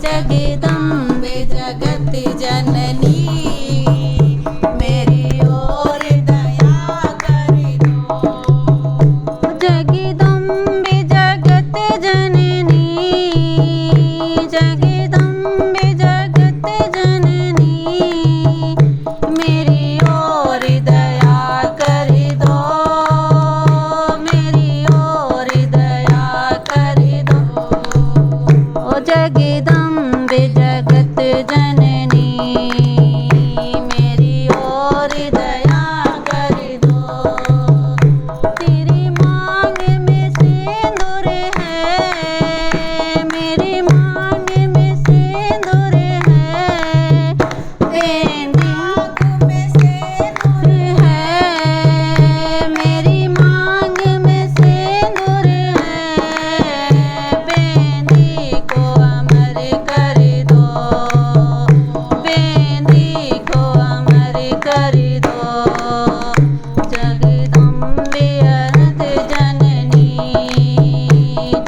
जगदम्बे जगत जननी मेरी ओर दया कर दो। जगदम्बे जगत जननी, जगदम्बे जगत जननी मेरी ओर दया कर दो, मेरी ओर दया कर दो। ओ जगदम्बे जगत जननी मेरी ओर दया कर दो। तेरी मांग में सिंदूर है, मेरी मांग में सिंदूर है, मेरी मांग में सिंदूर है, मेरी मांग में सिंदूर है। बेंदी को अमर कर दो, बेंदी को अमर कर दो। जगदम्बे अनंत जननी,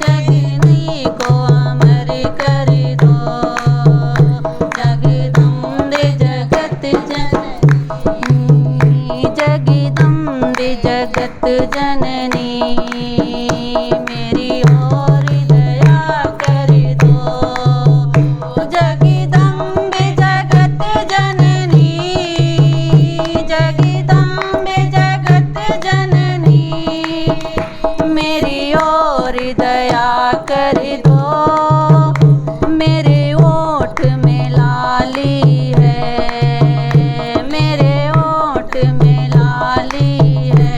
जगनी को अमर कर दो। जगदम्बे जगत जननी, जगदम्बे जगत जननी मेरी ओर दया कर दो। जगदम्बे जगत जननी, जगदम्बे जगत जननी मेरी ओर दया कर दो। मेरे ओठ में लाली है, मेरे ओठ में लाली है,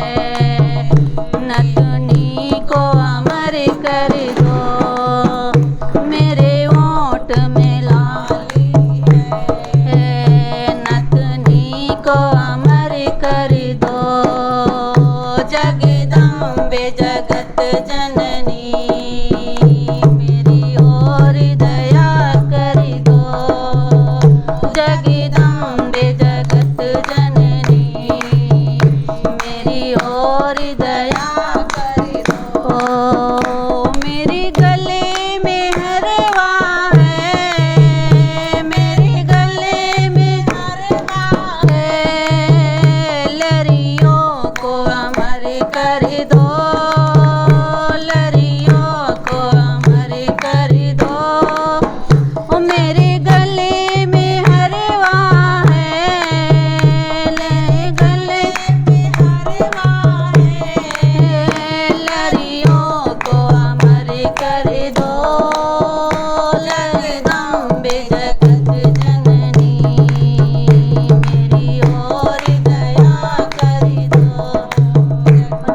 नथुनी को अमर कर दो। मेरे ओठ में लाली है, नथुनी को अमर कर दो। जगदम्बे जगत जननी मेरी ओर दया कर दो। जगदम्बे जगत जननी मेरी ओर दया कर दो। मेरे गले में हरवा है, मेरे गले में हरवा है, लरियों को अमर कर दो, लरियों को अमर कर दो। ओ मेरे गले में हरवा है, मेरे गले में हरवा है, लरियों को अमर कर दो। जगदम्बे जगत जननी मेरी ओर दया कर दो।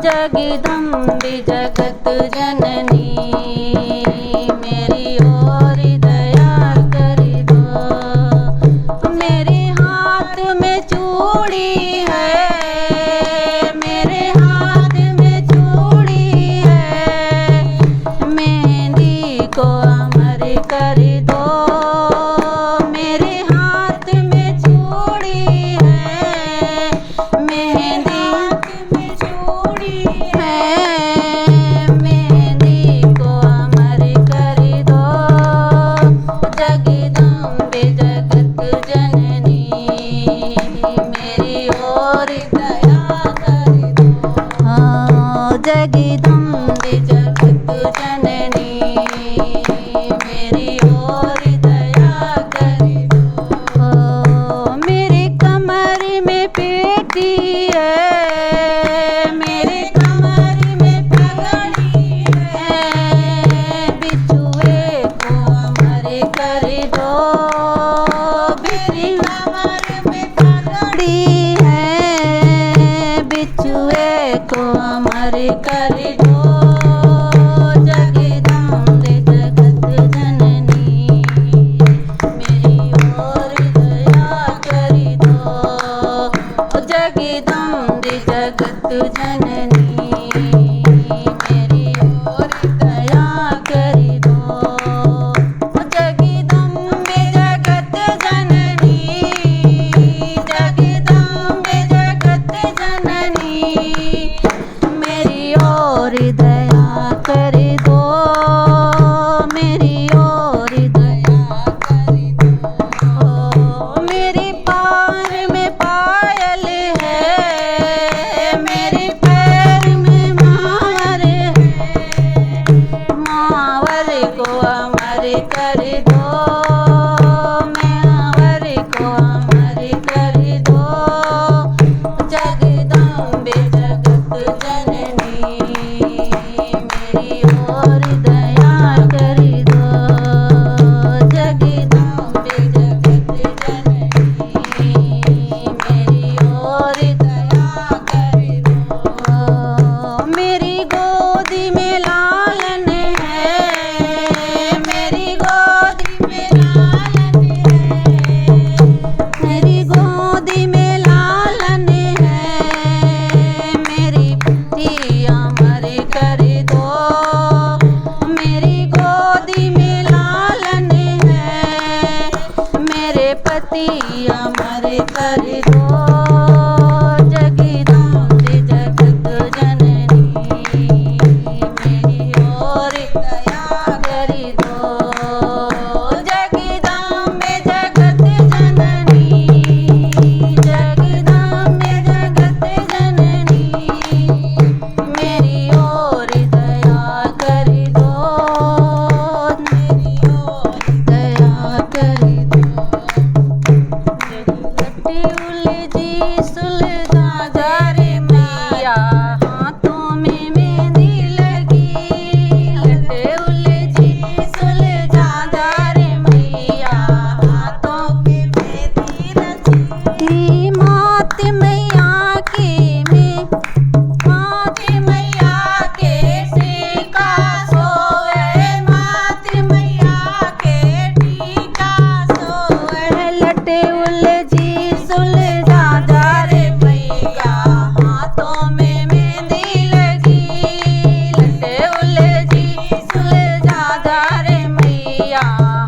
जगदम्बे जगत जननी मेरी ओर दया कर दो। मेरे हाथ में चूड़ी है, मेरे हाथ में चूड़ी है, मेहंदी को अमर कर दो। मेरे हाथ में चूड़ी है, मेहंदी में चूड़ी है, मेहंदी को भांति अमर कर दो जगदम्बे जगत जननी मेरी ओर दया कर दो जगदम्बे जगत जननी जगदम्बे जगत जननी मेरी ओर दया कर दो मेरी ओर दया कर दो लट्टे उलझी सुलझा जा रे मैया हाथों में मेहंदी लगी लट्टे उलझी सुलझा जा रे मैया हाथों में मेहंदी लगी मात मैया के मात मैया के टीका सोए मात मैया के टीका सोए लट्टे उलझी सुलझा जा रे मैया हाथों में मेहंदी लगी लट्टे उलझी सुलझा जा रे मैया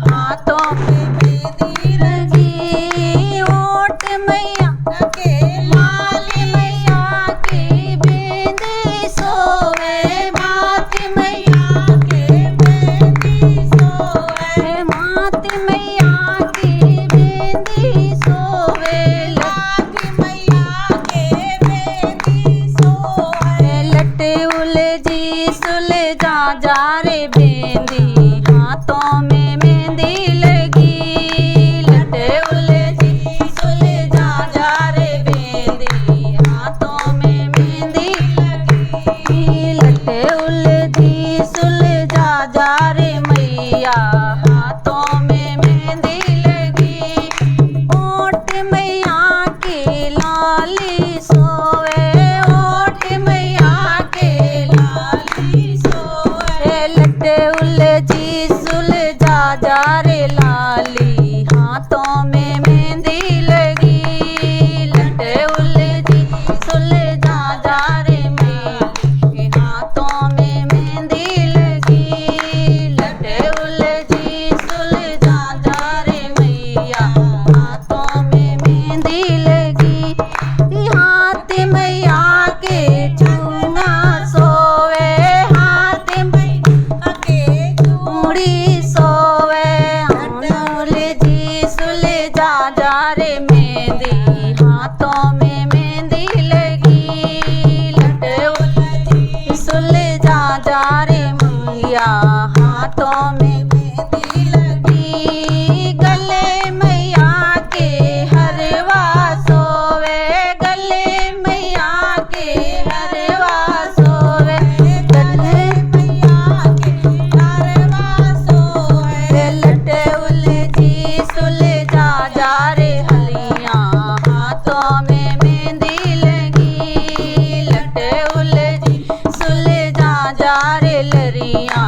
हाथों में मेहंदी लगी ओट मैया के लाल मैया की बिंदी सोवे मात मैया के बिंदी सोवे मात मैया की बिंदी सोवे लाल मैया के बिंदी सोवे लट्टे उलझी सुलझा जा रे बिंदी हाथों में मेहंदी लगी लट्टे उलझी सुलझा जा रे बिंदी हाथों में मेहंदी लगी लट्टे उलझी सुलझा जा रे मैया हाथों में मेहंदी लगी ओट मैया के लाली सोए ओट मैया के लाली सोए लट्टे उलझी सुलझा जा रे लाली हाथों में मेहंदी लगी लट्टे उलझी सुलझा जा रे मेरे हाथों में मेहंदी लगी लट्टे उलझी सुलझा जा रे मैया हाथों में मेहंदी लगी हाथ मैया के चूना सोवे हाथ मैया के चूड़ी सोवे उलझी सुलझा जा रे मेहंदी हाथों में मेहंदी लगी लट्टे उलझी सुलझा जा रे मैया हाथों में मेहंदी लगी गले मैया के हरवा सोवे गले मैया के हरवा सोवे गले मैया के हरवा सोवे लट्टे उलझी सुलझा जा रे हलियां हाथों में मेहंदी लगी लट्टे उलझी सुलझा जा रे लरियां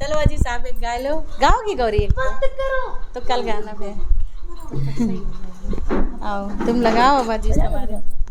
चलो अजी साहब एक गा लो, गाओगी गौरी एक तो कल गाना फिर आओ तुम लगाओ बाजी हमारे